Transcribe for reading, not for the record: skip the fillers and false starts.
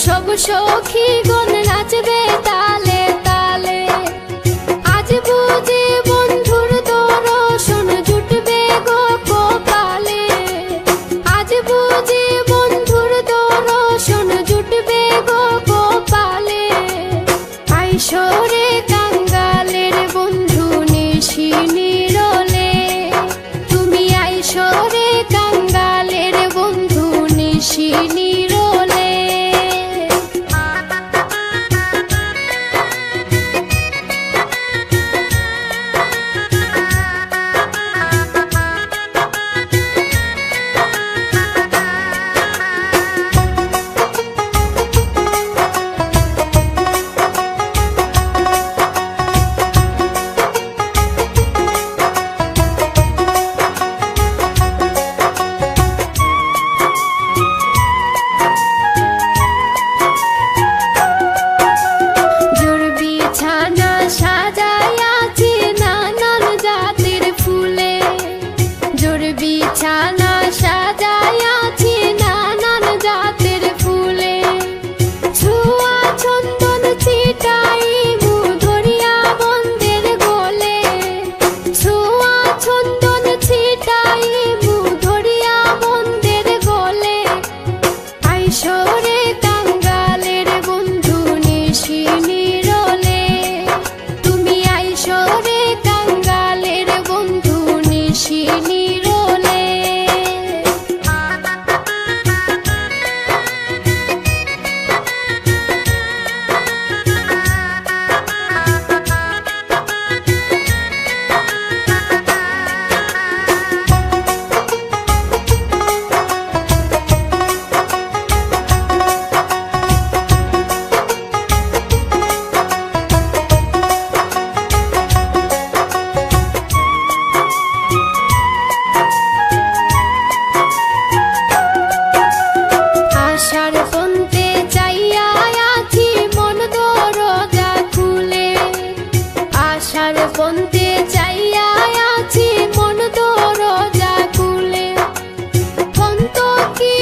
সব সখীগণ নাচবে তালে তালে। আজ বুঝি বন্ধুর দর্শন জুটবে গো কপালে। আজ বুঝি বন্ধুর দর্শন জুটবে গো কপালে। আইসরে কাঙ্গালের বন্ধু নিশি নিরলে। তুমি আইসরে কাঙ্গালের বন্ধু নিশি নিরলে। বিছানা সাজাইয়াছি নানান জাতের ফুলে। ছোঁয়া চন্দন ছিটাই ধরিয়া বন্দের গোলে। ছোঁয়া চন্দন ছিটাই ধরিয়া বন্দের গোলে। আইসরে কাঙ্গালের বন্ধু নিশি নিরলে। তুমি আইসরে কাঙ্গালের বন্ধু নিশি নিরলে। আশার পন্থে চাইয়া আছি মন দরজা খুলে। আশার পন্থে চাইয়া আছি মন দরজা খুলে। পন্ত কি